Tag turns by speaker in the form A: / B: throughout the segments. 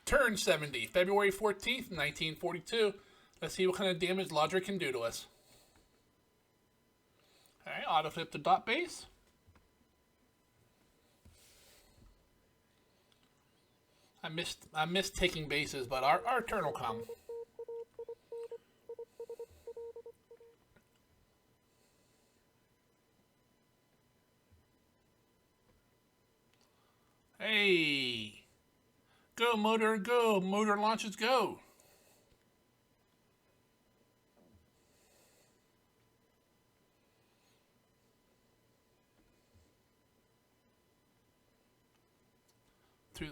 A: Turn 70, February 14th, 1942. Let's see what kind of damage Lodrik can do to us. Alright, auto flip to dot base. I missed taking bases, but our turn will come. Hey! Go, motor, go! Motor launches, go!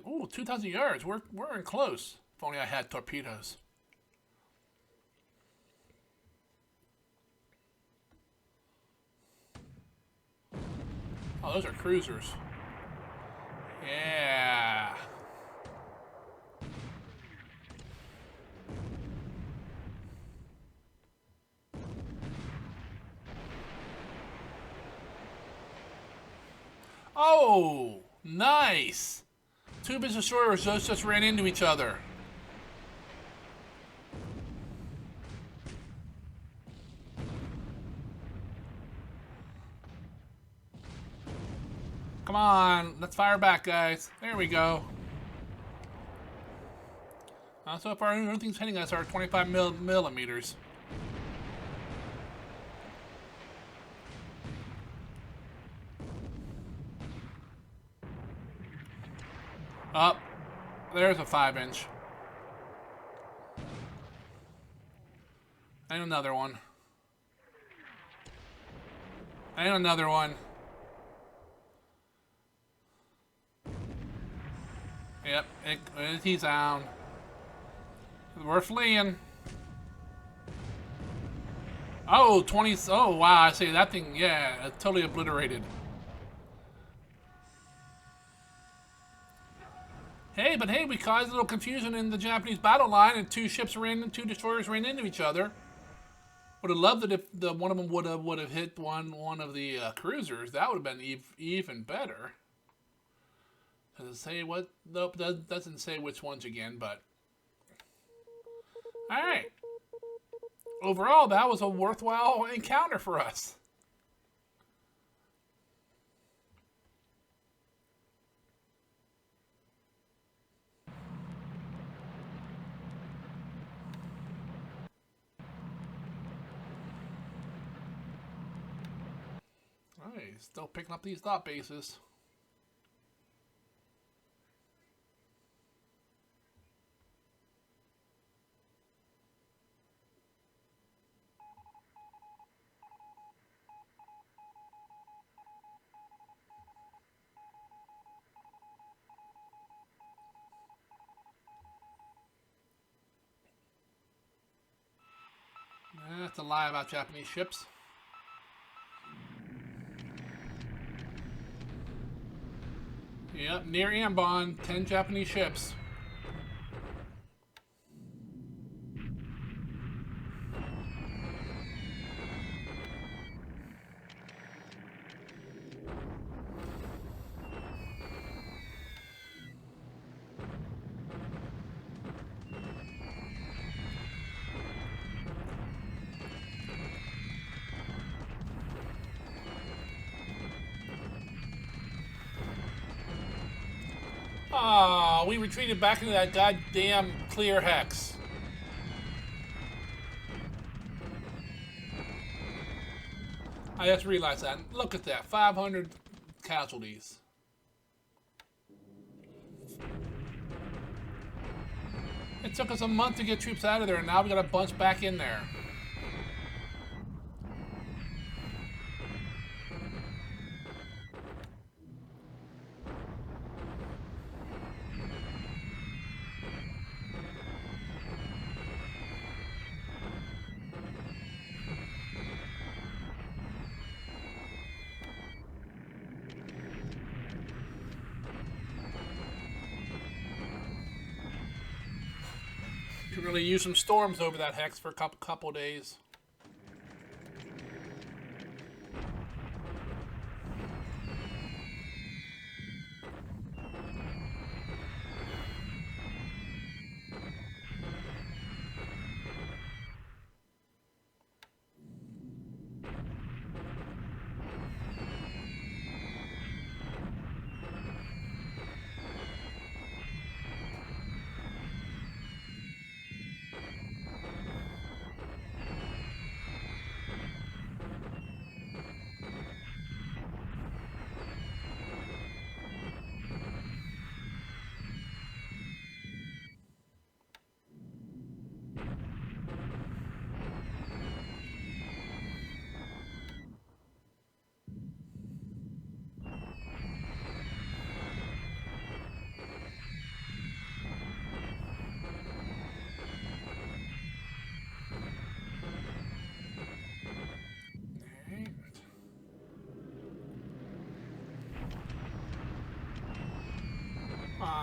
A: Ooh, 2,000 yards. We're in close. If only I had torpedoes. Oh, those are cruisers. Yeah. Oh, nice. Two business destroyers just ran into each other. Come on, let's fire back, guys. There we go. So far, the only things hitting us are 25 millimeters. Up. There's a 5-inch. And another one. And another one. Yep, he's down. We're fleeing. Oh, 20. Oh, wow. I see that thing. Yeah, totally obliterated. Hey, but hey, we caused a little confusion in the Japanese battle line, and two destroyers ran into each other. Would have loved it if one of them would have hit one of the cruisers. That would have been even better. Does it say what? Nope, doesn't say which ones again, but... Alright. Overall, that was a worthwhile encounter for us. Alright, still picking up these dot bases. That's a lie about Japanese ships. Yep, near Ambon, 10 Japanese ships. Ah, we retreated back into that goddamn clear hex. I just realized that. Look at that, 500 casualties. It took us a month to get troops out of there, and now we got a bunch back in there. Could really use some storms over that hex for a couple days.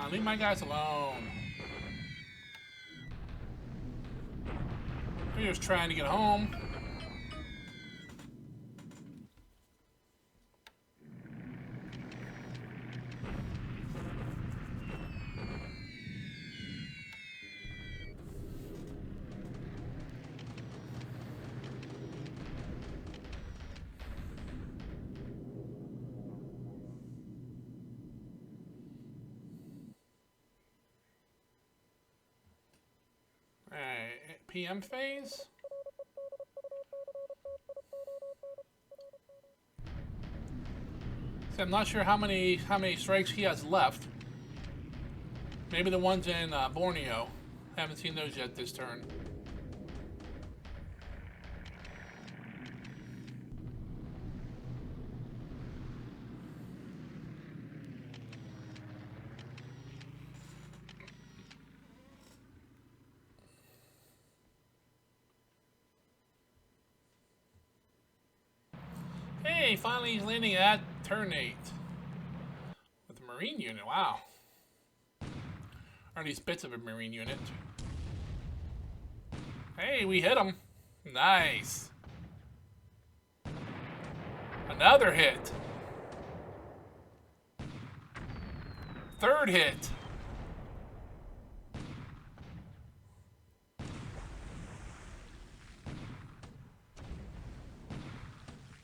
A: on, leave my guys alone. They're just trying to get home. Alright, PM phase. See, I'm not sure how many strikes he has left. Maybe the ones in Borneo. Haven't seen those yet this turn. Hey, finally he's landing at turn 8. With a Marine unit, wow. Or at least bits of a Marine unit. Hey, we hit him. Nice. Another hit. Third hit.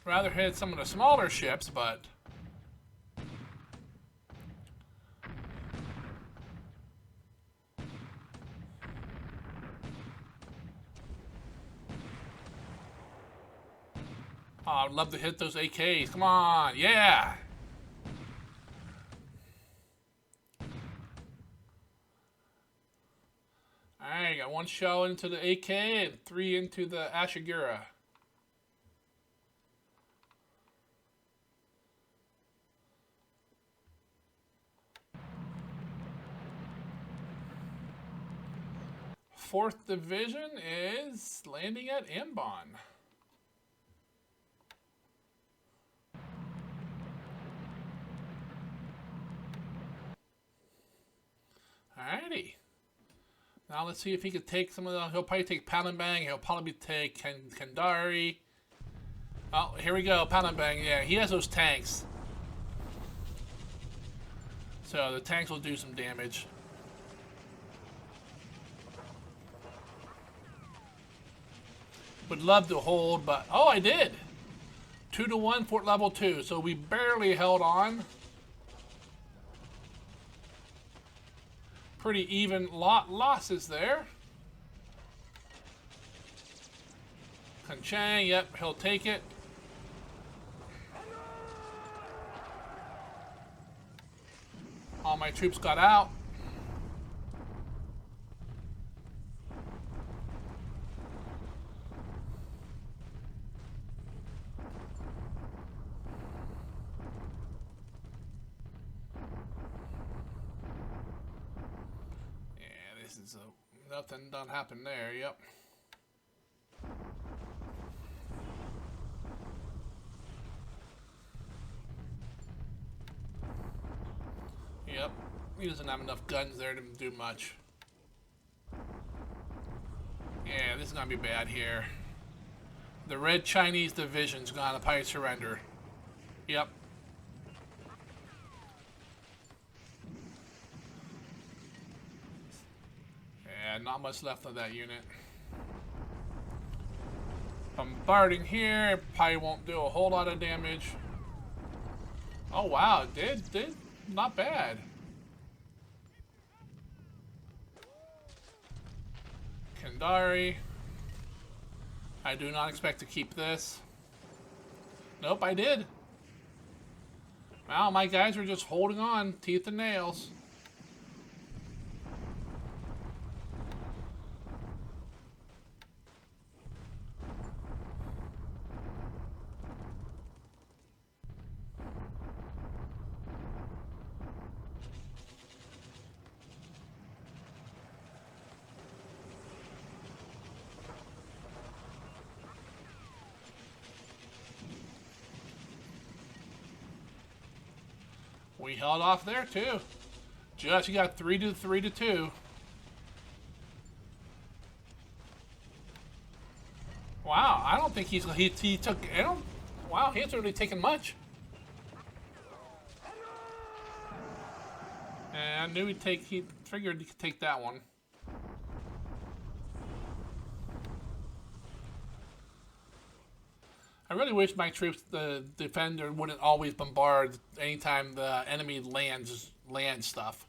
A: Rather hit some of the smaller ships, but oh, I'd love to hit those AKs. Come on, yeah. Alright, got 1 shell into the AK and 3 into the Ashigura. Fourth Division is landing at Ambon. Alrighty. Now let's see if he could take some of the. He'll probably take Palembang. He'll probably take Kandari. Oh, here we go. Palembang. Yeah, he has those tanks. So the tanks will do some damage. Would love to hold, but oh, I did. 2-1, fort level 2. So we barely held on. Pretty even losses there. Kanchang, yep, he'll take it. All my troops got out. So nothing done happen there, yep. Yep, he doesn't have enough guns there to do much. Yeah, this is gonna be bad here. The Red Chinese Division's gonna probably surrender. Yep. Not much left of that unit. Bombarding here, probably won't do a whole lot of damage. Oh wow, it did not bad. Kandari. I do not expect to keep this. Nope, I did. Wow, my guys are just holding on, teeth and nails. We held off there too. Just you got 3-2. Wow, I don't think he took. I don't. Wow, he hasn't really taken much. And I knew he figured he could take that one. I really wish my troops, the defender, wouldn't always bombard anytime the enemy lands stuff.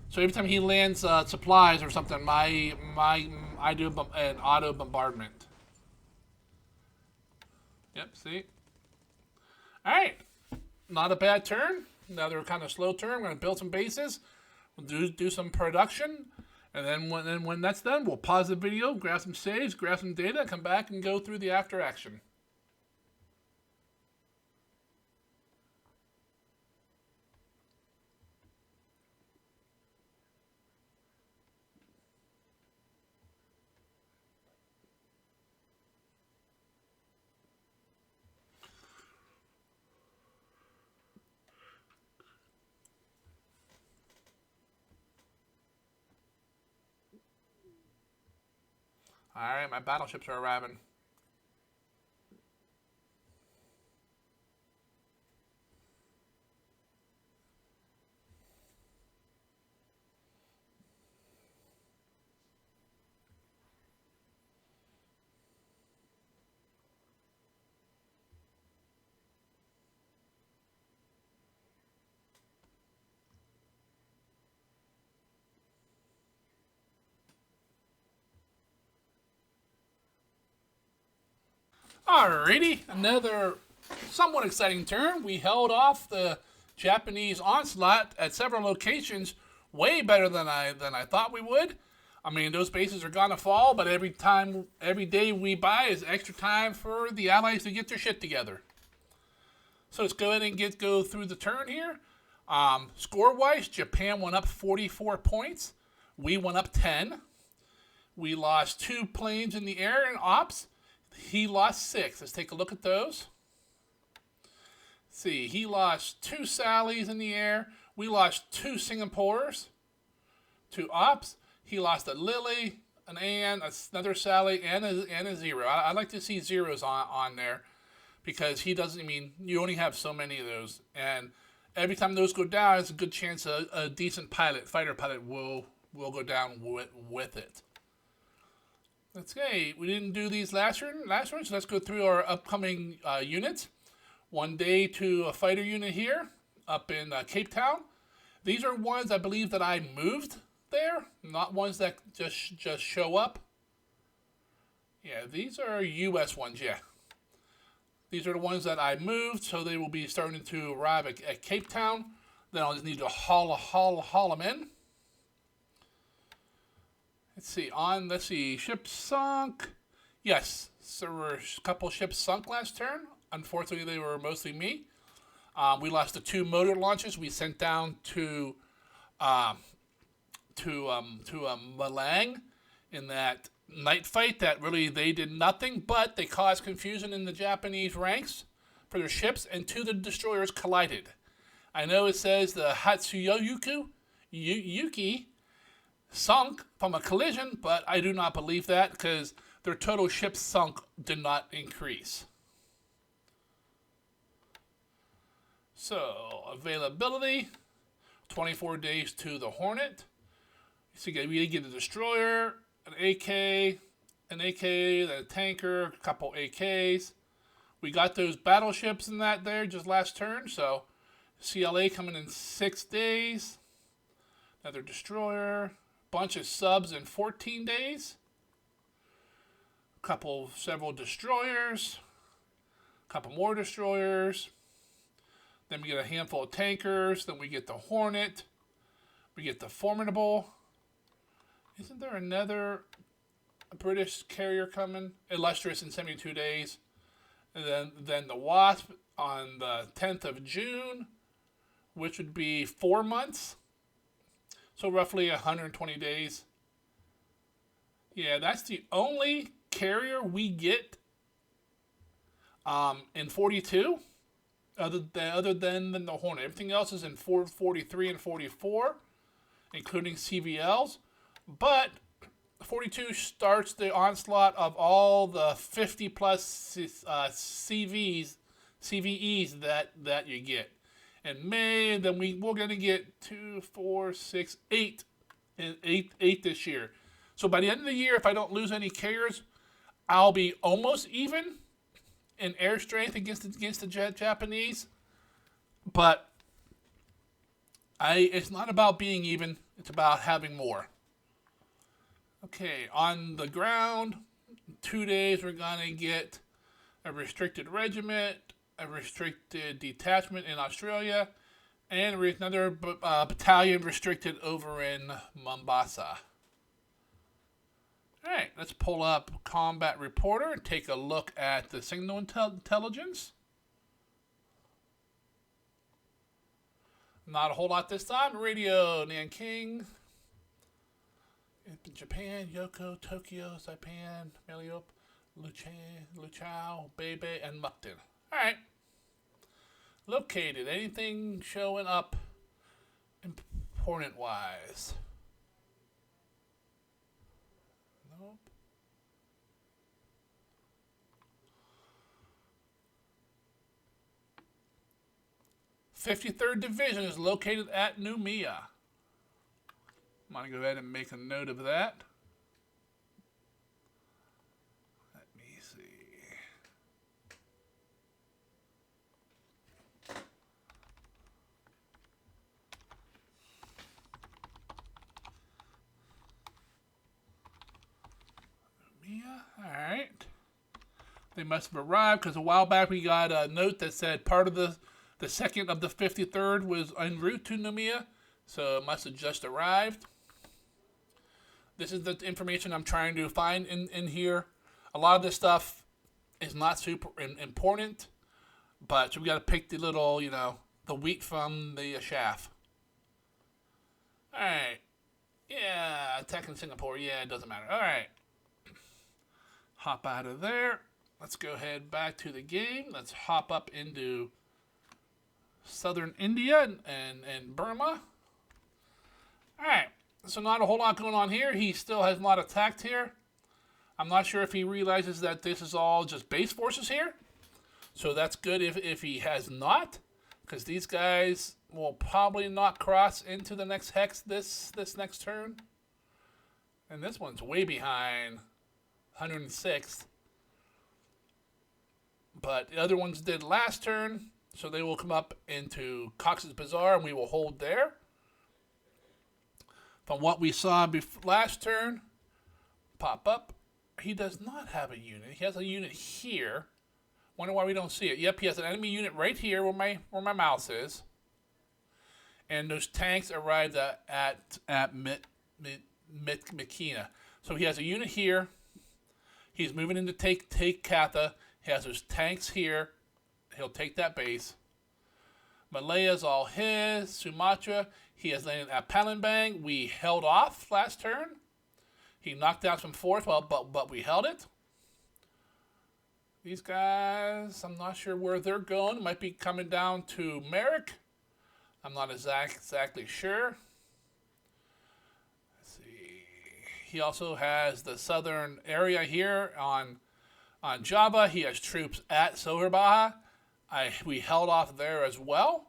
A: So every time he lands supplies or something, I do an auto bombardment. Yep, see? Alright. Not a bad turn. Another kind of slow turn. We're going to build some bases. We'll do some production. And then when that's done, we'll pause the video, grab some saves, grab some data, come back and go through the after action. Alright, my battleships are arriving. Alrighty, another somewhat exciting turn. We held off the Japanese onslaught at several locations way better than I thought we would. I mean, those bases are gonna fall, but every day we buy is extra time for the Allies to get their shit together. So let's go ahead and go through the turn here. Score-wise, Japan went up 44 points. We went up 10. We lost 2 planes in the air in ops. He lost 6. Let's take a look at those. Let's see, he lost 2 Sallies in the air. We lost 2 Singapores, 2 ops. He lost a Lily, an Ann, another Sally, and a 0. I like to see zeros on there because he doesn't. I mean, you only have so many of those, and every time those go down, it's a good chance a decent fighter pilot will go down with it. Okay, we didn't do these last run, so let's go through our upcoming units. 1 day to a fighter unit here, up in Cape Town. These are ones I believe that I moved there, not ones that just show up. Yeah, these are U.S. ones, yeah. These are the ones that I moved, so they will be starting to arrive at Cape Town. Then I'll just need to haul them in. Let's see, ships sunk. Yes, so there were a couple ships sunk last turn. Unfortunately, they were mostly me. We lost the 2 motor launches we sent down to Malang in that night fight that really they did nothing, but they caused confusion in the Japanese ranks for their ships, and 2 of the destroyers collided. I know it says the Hatsuyoku Yuki sunk from a collision, but I do not believe that because their total ships sunk did not increase. So, availability, 24 days to the Hornet. So we get a destroyer, an AK, then a tanker, a couple AKs. We got those battleships in that there just last turn, so CLA coming in 6 days. Another destroyer. Bunch of subs in 14 days. Several destroyers. A couple more destroyers. Then we get a handful of tankers. Then we get the Hornet. We get the Formidable. Isn't there another British carrier coming? Illustrious in 72 days. And then the Wasp on the 10th of June, which would be 4 months. So roughly 120 days. Yeah, that's the only carrier we get in 42, other than the Hornet. Everything else is in 43 and 44. including CVLs, but 42 starts the onslaught of all the 50 plus CVEs that you get. In May, then we're going to get 2, 4, 6, 8, and 8 this year. So by the end of the year, if I don't lose any carriers, I'll be almost even in air strength against the Japanese. But it's not about being even, it's about having more. Okay, on the ground, 2 days we're going to get a restricted regiment, a restricted detachment in Australia, and another battalion restricted over in Mombasa. Alright, let's pull up Combat Reporter and take a look at the signal intelligence. Not a whole lot this time. Radio, Nanking, Japan, Yoko, Tokyo, Saipan, Meliope, Luchao, Bebe, and Mukden. Alright. Located. Anything showing up important-wise? Nope. '53rd Division is located at Noumea. I'm going to go ahead and make a note of that. Let me see. Alright. They must have arrived because a while back we got a note that said part of the second of the 53rd was en route to Noumea. So it must have just arrived. This is the information I'm trying to find in here. A lot of this stuff is not super important, but so we got to pick the little, the wheat from the chaff. Alright. Yeah, attacking Singapore. Yeah, it doesn't matter. Alright. Hop out of there. Let's go ahead back to the game. Let's hop up into southern India and Burma. Alright. So not a whole lot going on here. He still has not attacked here. I'm not sure if he realizes that this is all just base forces here. So that's good if he has not. Because these guys will probably not cross into the next hex this next turn. And this one's way behind 106th. But the other ones did last turn. So they will come up into Cox's Bazaar and we will hold there. From what we saw last turn, pop up, he does not have a unit. He has a unit here. Wonder why we don't see it. Yep, he has an enemy unit right here where my mouse is. And those tanks arrived at Mikina. So he has a unit here. He's moving in to take Katha. He has those tanks here. He'll take that base. Malaya's all his. Sumatra. He has landed at Palembang. We held off last turn. He knocked down some force, but we held it. These guys, I'm not sure where they're going. Might be coming down to Merrick. I'm not exactly sure. Let's see. He also has the southern area here on Java. He has troops at Soherbaha. We held off there as well.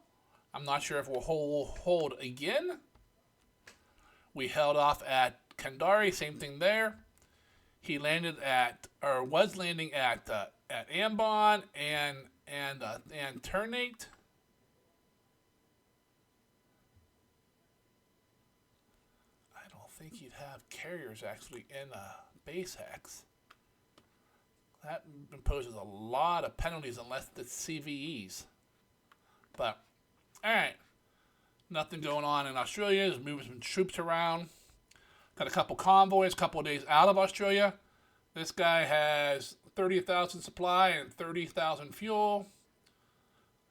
A: I'm not sure if we'll hold again. We held off at Kandari, same thing there. He landed was landing at Ambon and Ternate. I don't think he'd have carriers actually in a base hex. That imposes a lot of penalties unless it's CVEs. But, alright. Nothing going on in Australia. There's moving some troops around. Got a couple convoys, a couple of days out of Australia. This guy has 30,000 supply and 30,000 fuel.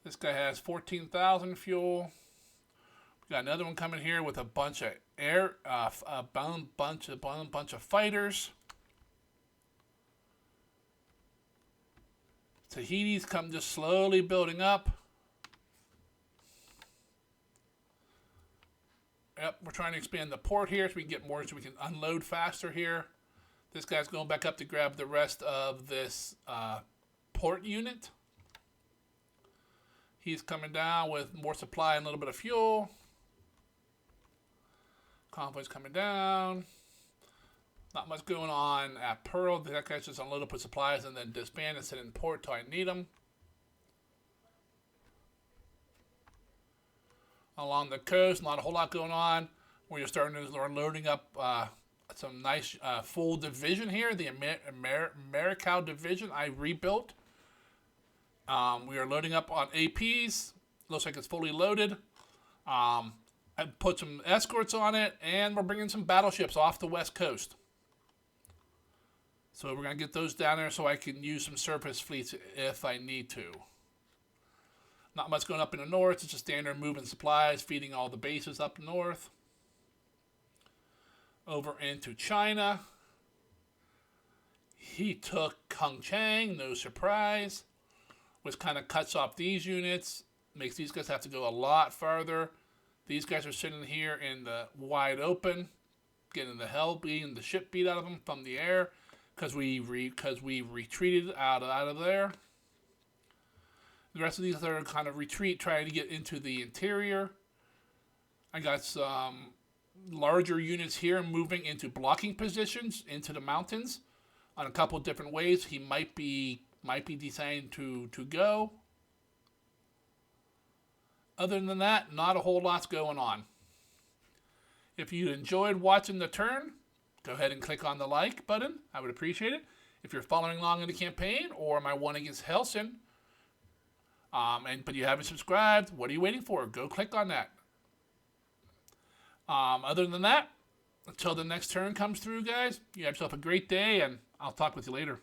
A: This guy has 14,000 fuel. We got another one coming here with a bunch of bunch of fighters. Tahiti's come just slowly building up. Yep, we're trying to expand the port here so we can get more, so we can unload faster here. This guy's going back up to grab the rest of this port unit. He's coming down with more supply and a little bit of fuel. Convoy's coming down. Not much going on at Pearl. That guy's just unloaded, put supplies, and then disband and sit in port till I need them. Along the coast, not a whole lot going on. We're starting to start loading up some nice full division here. The Americal division I rebuilt. We are loading up on APs. Looks like it's fully loaded. I put some escorts on it, and we're bringing some battleships off the west coast. So we're going to get those down there so I can use some surface fleets if I need to. Not much going up in the north. It's just standard moving supplies, feeding all the bases up north. Over into China. He took Kung Chang, no surprise. Which kind of cuts off these units. Makes these guys have to go a lot farther. These guys are sitting here in the wide open. Getting the shit beat out of them from the air. Because we retreated out of there. The rest of these are kind of retreat, trying to get into the interior. I got some larger units here moving into blocking positions into the mountains on a couple different ways. He might be deciding to go. Other than that, not a whole lot's going on. If you enjoyed watching the turn, go ahead and click on the like button. I would appreciate it. If you're following along in the campaign or my one against Helsin, but you haven't subscribed, what are you waiting for? Go click on that. Other than that, until the next turn comes through, guys, you have yourself a great day, and I'll talk with you later.